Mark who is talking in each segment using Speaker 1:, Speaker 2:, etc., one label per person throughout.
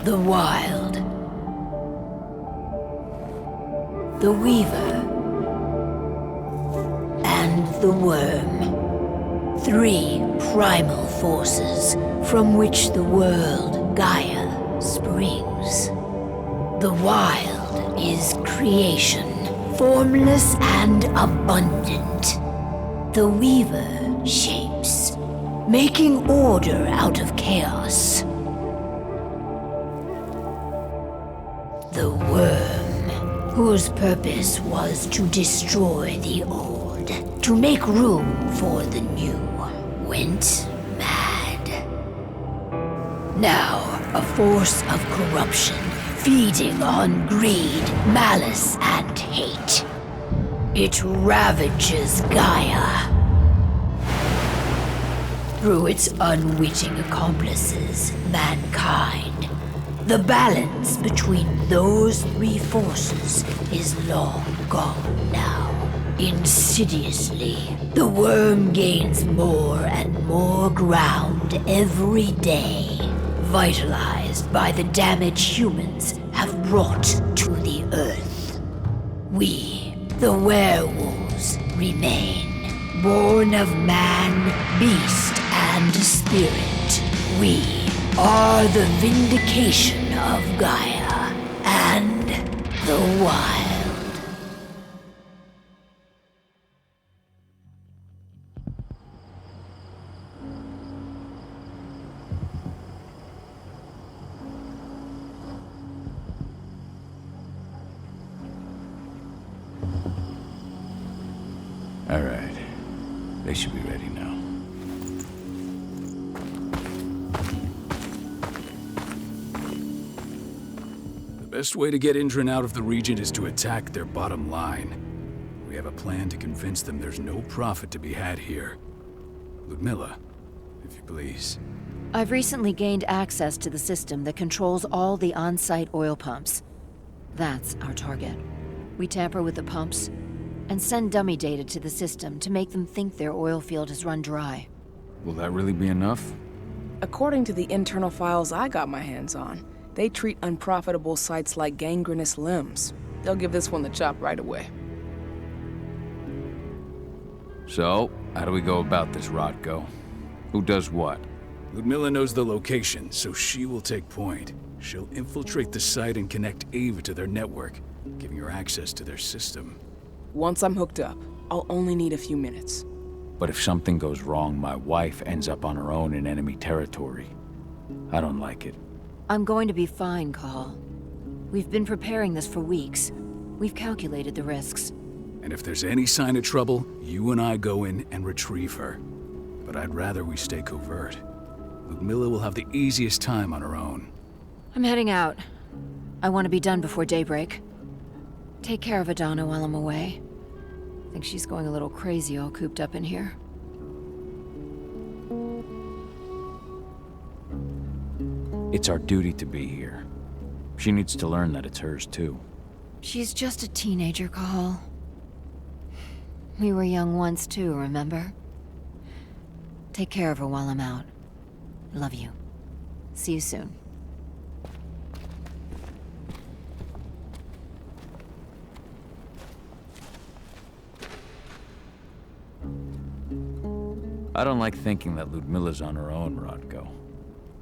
Speaker 1: The Wild. The Weaver. And the Worm. 3 primal forces from which the world, Gaia, springs. The Wild is creation, formless and abundant. The Weaver shapes, making order out of chaos. The Worm, whose purpose was to destroy the old, to make room for the new, went mad. Now, a force of corruption, feeding on greed, malice, and hate. It ravages Gaia. Through its unwitting accomplices, mankind. The balance between those 3 forces is long gone now. Insidiously, the Worm gains more and more ground every day, vitalized by the damage humans have brought to the Earth. We, the werewolves, remain, born of man, beast, and spirit. We are the vindication of Gaia and the Wild.
Speaker 2: All right. They should be ready now.
Speaker 3: The best way to get Indran out of the region is to attack their bottom line. We have a plan to convince them there's no profit to be had here. Ludmilla, if you please.
Speaker 4: I've recently gained access to the system that controls all the on-site oil pumps. That's our target. We tamper with the pumps and send dummy data to the system to make them think their oil field has run dry.
Speaker 3: Will that really be enough?
Speaker 5: According to the internal files I got my hands on, they treat unprofitable sites like gangrenous limbs. They'll give this one the chop right away.
Speaker 2: So, how do we go about this, Rodko? Who does what?
Speaker 3: Ludmilla knows the location, so she will take point. She'll infiltrate the site and connect Ava to their network, giving her access to their system.
Speaker 5: Once I'm hooked up, I'll only need a few minutes.
Speaker 2: But if something goes wrong, my wife ends up on her own in enemy territory. I don't like it.
Speaker 4: I'm going to be fine, Call. We've been preparing this for weeks. We've calculated the risks.
Speaker 3: And if there's any sign of trouble, you and I go in and retrieve her. But I'd rather we stay covert. Ludmilla will have the easiest time on her own.
Speaker 4: I'm heading out. I want to be done before daybreak. Take care of Adana while I'm away. I think she's going a little crazy all cooped up in here.
Speaker 2: It's our duty to be here. She needs to learn that it's hers too.
Speaker 4: She's just a teenager, Call. We were young once too, remember? Take care of her while I'm out. Love you. See you soon.
Speaker 2: I don't like thinking that Ludmilla's on her own, Rodko.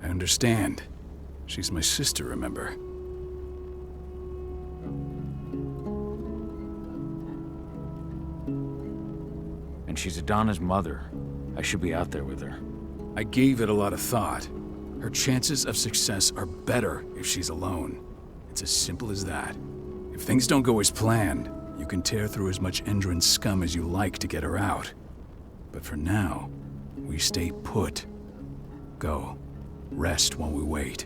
Speaker 3: I understand. She's my sister, remember?
Speaker 2: And she's Adana's mother. I should be out there with her.
Speaker 3: I gave it a lot of thought. Her chances of success are better if she's alone. It's as simple as that. If things don't go as planned, you can tear through as much Indran scum as you like to get her out. But for now, we stay put. Go. Rest while we wait.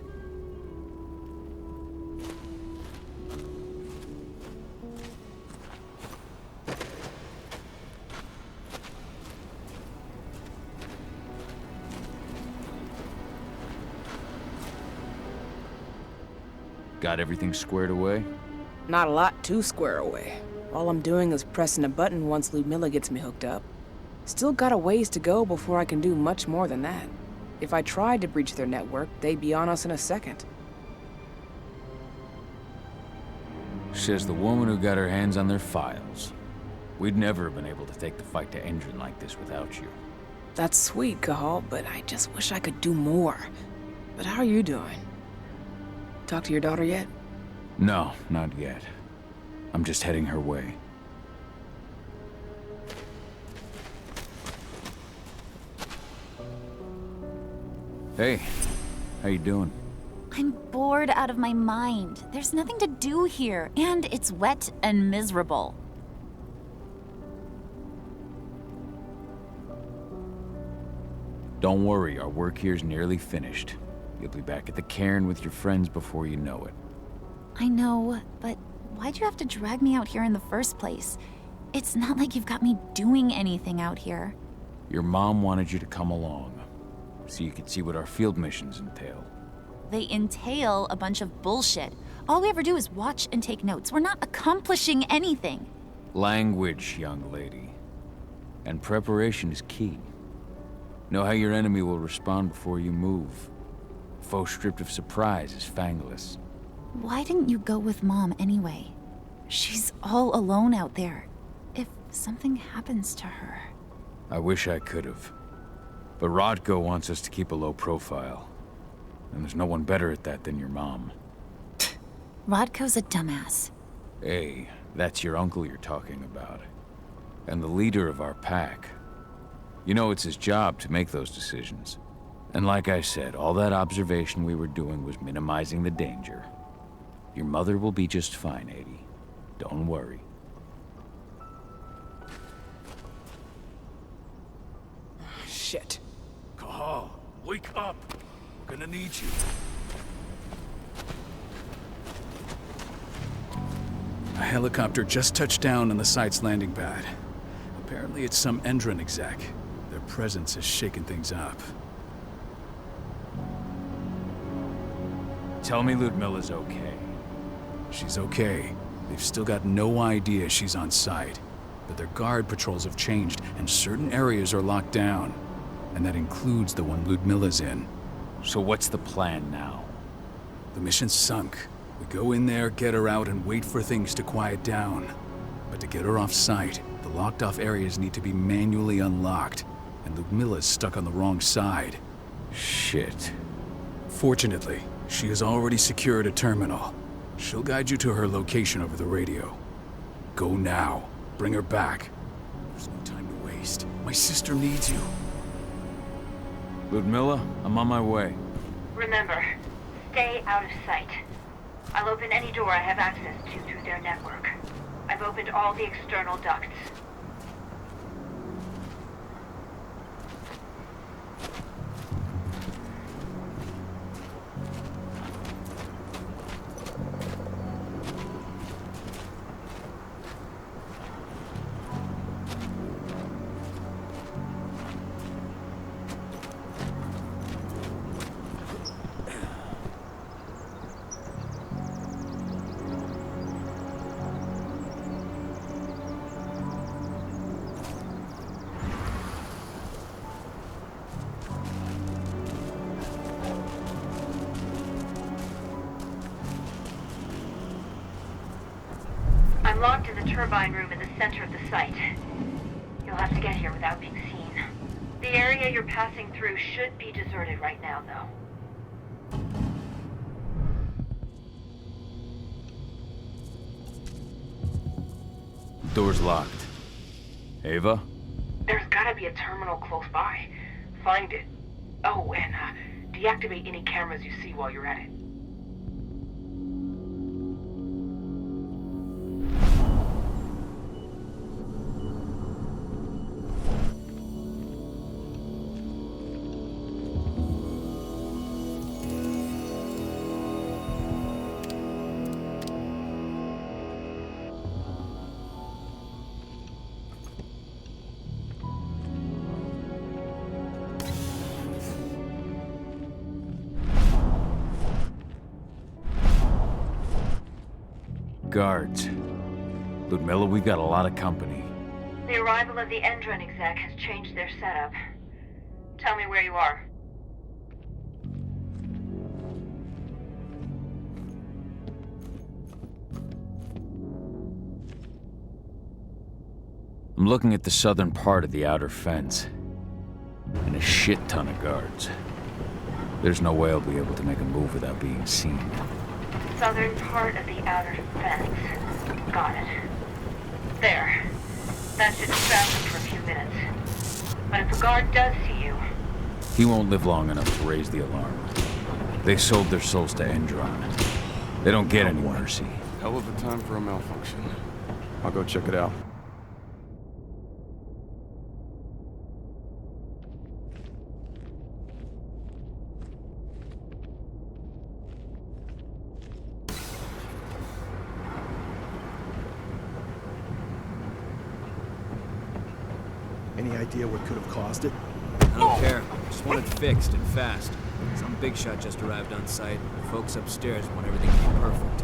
Speaker 2: Got everything squared away?
Speaker 5: Not a lot to square away. All I'm doing is pressing a button once Ludmilla gets me hooked up. Still got a ways to go before I can do much more than that. If I tried to breach their network, they'd be on us in a second.
Speaker 2: Says the woman who got her hands on their files. We'd never have been able to take the fight to Endron like this without you.
Speaker 5: That's sweet, Cahal, but I just wish I could do more. But how are you doing? Talk to your daughter yet?
Speaker 2: No, not yet. I'm just heading her way. Hey, how you doing?
Speaker 6: I'm bored out of my mind. There's nothing to do here, and it's wet and miserable.
Speaker 2: Don't worry, our work here's nearly finished. You'll be back at the cairn with your friends before you know it.
Speaker 6: I know, but why'd you have to drag me out here in the first place? It's not like you've got me doing anything out here.
Speaker 2: Your mom wanted you to come along, so you could see what our field missions entail.
Speaker 6: They entail a bunch of bullshit. All we ever do is watch and take notes. We're not accomplishing anything.
Speaker 2: Language, young lady. And preparation is key. Know how your enemy will respond before you move. Foe stripped of surprise is fangless.
Speaker 6: Why didn't you go with Mom anyway? She's all alone out there. If something happens to her...
Speaker 2: I wish I could have. But Rodko wants us to keep a low profile. And there's no one better at that than your mom.
Speaker 6: Rodko's a dumbass.
Speaker 2: Hey, that's your uncle you're talking about. And the leader of our pack. You know it's his job to make those decisions. And like I said, all that observation we were doing was minimizing the danger. Your mother will be just fine, Adie. Don't worry.
Speaker 5: Shit.
Speaker 3: Cahal, wake up! We're gonna need you. A helicopter just touched down on the site's landing pad. Apparently it's some Endron exec. Their presence has shaken things up.
Speaker 2: Tell me Ludmilla's okay.
Speaker 3: She's okay. They've still got no idea she's on site. But their guard patrols have changed, and certain areas are locked down. And that includes the one Ludmilla's in.
Speaker 2: So what's the plan now?
Speaker 3: The mission's sunk. We go in there, get her out, and wait for things to quiet down. But to get her off site, the locked-off areas need to be manually unlocked. And Ludmilla's stuck on the wrong side.
Speaker 2: Shit.
Speaker 3: Fortunately, she has already secured a terminal. She'll guide you to her location over the radio. Go now. Bring her back. There's no time to waste. My sister needs you.
Speaker 2: Ludmilla, I'm on my way.
Speaker 1: Remember, stay out of sight. I'll open any door I have access to through their network. I've opened all the external ducts. I'm locked in the turbine room in the center of the site. You'll have to get here without being seen. The area you're passing through should be deserted right now, though.
Speaker 2: Door's locked. Ava?
Speaker 5: There's gotta be a terminal close by. Find it. Oh, and deactivate any cameras you see while you're at it.
Speaker 2: Guards. Ludmilla, we've got a lot of company.
Speaker 1: The arrival of the Endron exec has changed their setup. Tell me where you are.
Speaker 2: I'm looking at the southern part of the outer fence. And a shit ton of guards. There's no way I'll be able to make a move without being seen.
Speaker 1: Southern part of the outer fence. Got it. There. That should distract him for a few minutes. But if a guard does see you...
Speaker 2: He won't live long enough to raise the alarm. They sold their souls to Endron. They don't get any mercy.
Speaker 7: Hell of a time for a malfunction. I'll go check it out.
Speaker 8: Any idea what could have caused it?
Speaker 9: I don't care. Just want it fixed and fast. Some big shot just arrived on site. The folks upstairs want everything to be perfect.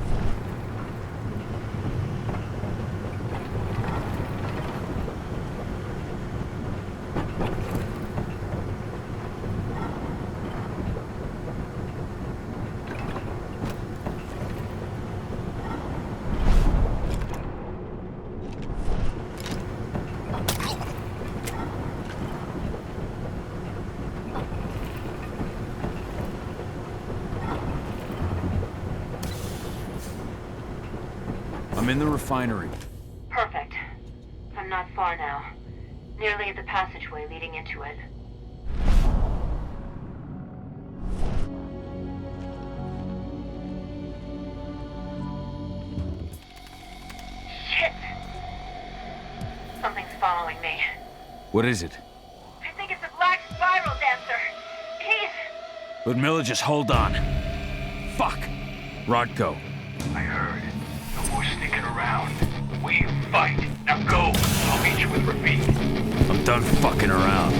Speaker 2: I'm in the refinery.
Speaker 1: Perfect. I'm not far now. Nearly at the passageway leading into it. Shit! Something's following me.
Speaker 2: What is it?
Speaker 1: I think it's a black spiral dancer. He's...
Speaker 2: Ludmilla, just hold on. Fuck! Rodko.
Speaker 10: I heard. No more sneaking around. We fight. Now go. I'll meet you with Rafik.
Speaker 2: I'm done fucking around.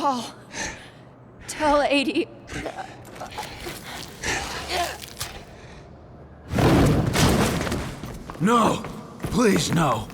Speaker 4: Call. Tell 80.
Speaker 3: No! Please, no!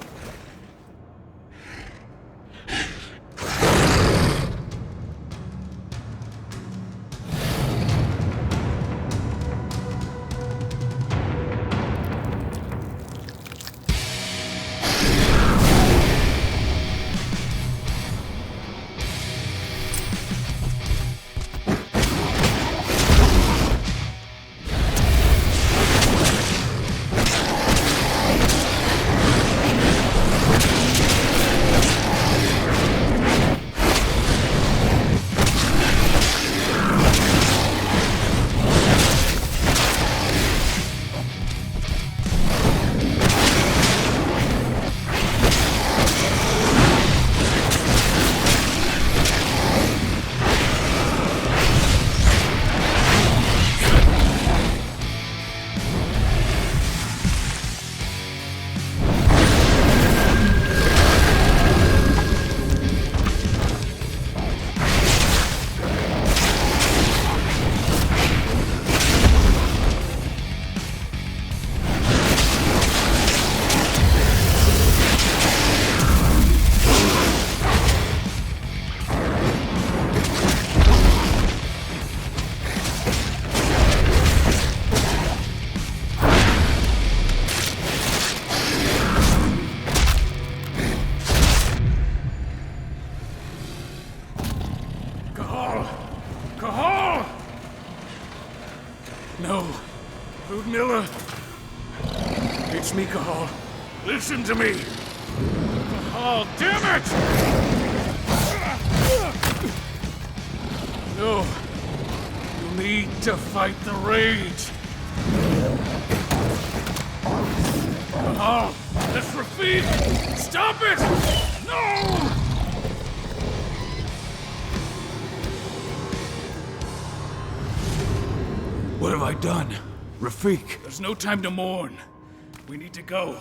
Speaker 3: No. Ludmilla. It's me, Cahal. Listen to me. Cahal, damn it! No. You need to fight the rage. Cahal, that's Rafik! Stop it! No! What have I done? Rafik! There's no time to mourn. We need to go.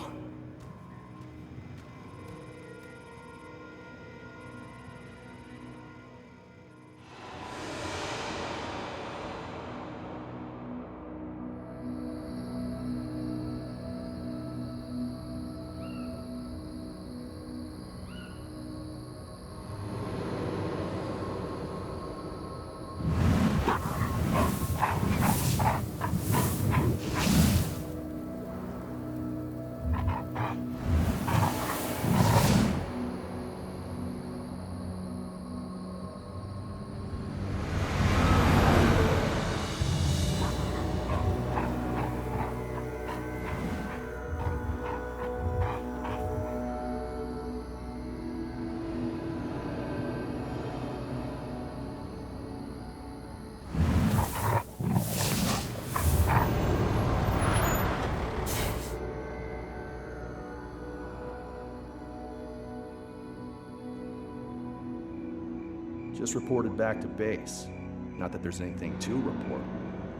Speaker 8: Just reported back to base. Not that there's anything to report.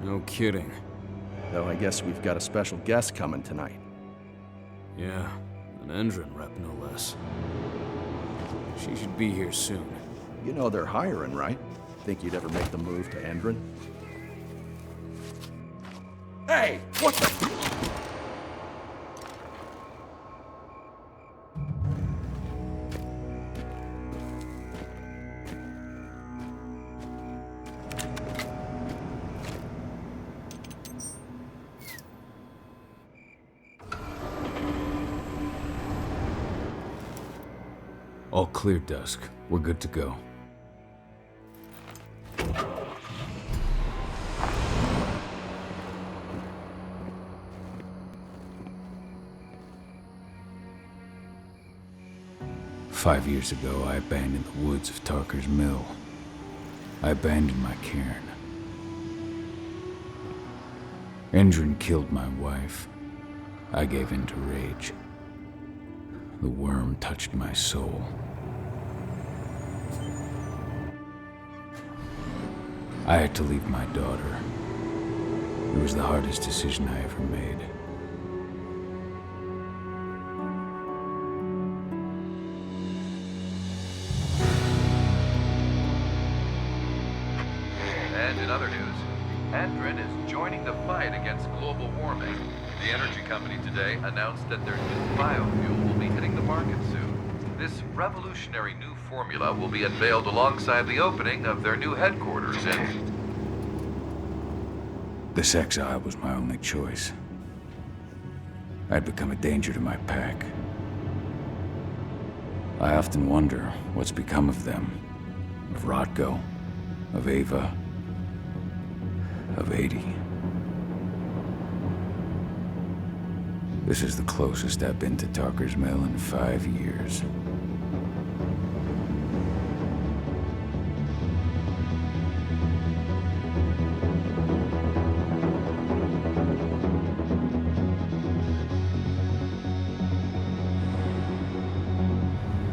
Speaker 9: No kidding.
Speaker 8: Though I guess we've got a special guest coming tonight.
Speaker 9: Yeah, an Endron rep no less. She should be here soon.
Speaker 8: You know they're hiring, right? Think you'd ever make the move to Endron? Hey! What the...
Speaker 2: All clear, Dusk. We're good to go. "5 years ago, I abandoned the woods of Tarker's Mill. I abandoned my cairn. Endron killed my wife. I gave in to rage. The worm touched my soul. I had to leave my daughter. It was the hardest decision I ever made.
Speaker 11: other news, Endron is joining the fight against global warming. The energy company today announced that their new biofuel will be hitting the market soon. This revolutionary new formula will be unveiled alongside the opening of their new headquarters in...
Speaker 2: This exile was my only choice. I'd become a danger to my pack. I often wonder what's become of them. Of Rotko, of Ava, of 80. This is the closest I've been to Talker's Mill in 5 years.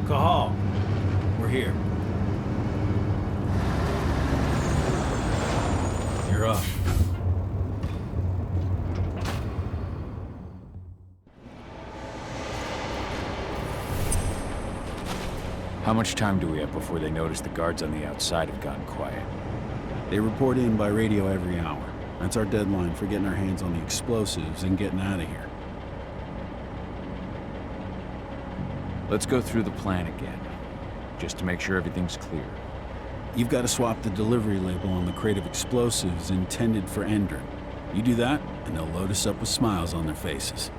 Speaker 3: Cahal, we're here. You're up.
Speaker 2: How much time do we have before they notice the guards on the outside have gone quiet?
Speaker 8: They report in by radio every hour. That's our deadline for getting our hands on the explosives and getting out of here.
Speaker 2: Let's go through the plan again, just to make sure everything's clear.
Speaker 8: You've got to swap the delivery label on the crate of explosives intended for Endron. You do that, and they'll load us up with smiles on their faces.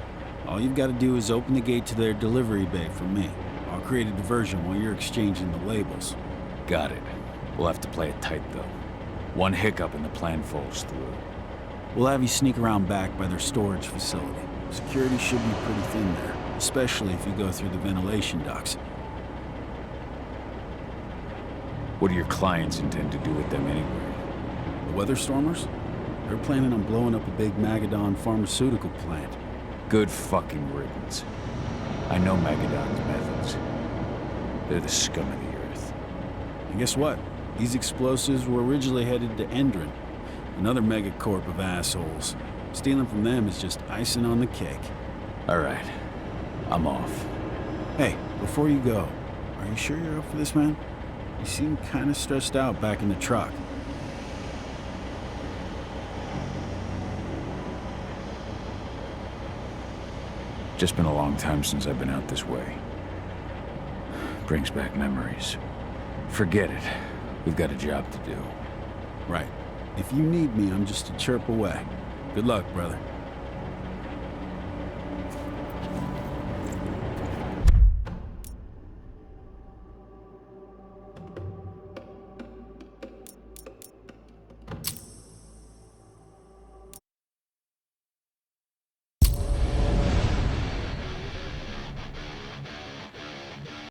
Speaker 8: All you've got to do is open the gate to their delivery bay for me. I'll create a diversion while you're exchanging the labels.
Speaker 2: Got it. We'll have to play it tight, though. One hiccup and the plan falls through.
Speaker 8: We'll have you sneak around back by their storage facility. Security should be pretty thin there, especially if you go through the ventilation ducts.
Speaker 2: What do your clients intend to do with them anyway?
Speaker 8: The Weatherstormers? They're planning on blowing up a big Magadon pharmaceutical plant.
Speaker 2: Good fucking riddance. I know Magadon's methods. They're the scum of the earth.
Speaker 8: And guess what? These explosives were originally headed to Endron, another megacorp of assholes. Stealing from them is just icing on the cake.
Speaker 2: All right. I'm off.
Speaker 8: Hey, before you go, are you sure you're up for this, man? You seem kind of stressed out back in the truck.
Speaker 2: Just been a long time since I've been out this way. Brings back memories. Forget it. We've got a job to do.
Speaker 8: Right. If you need me, I'm just a chirp away. Good luck, brother.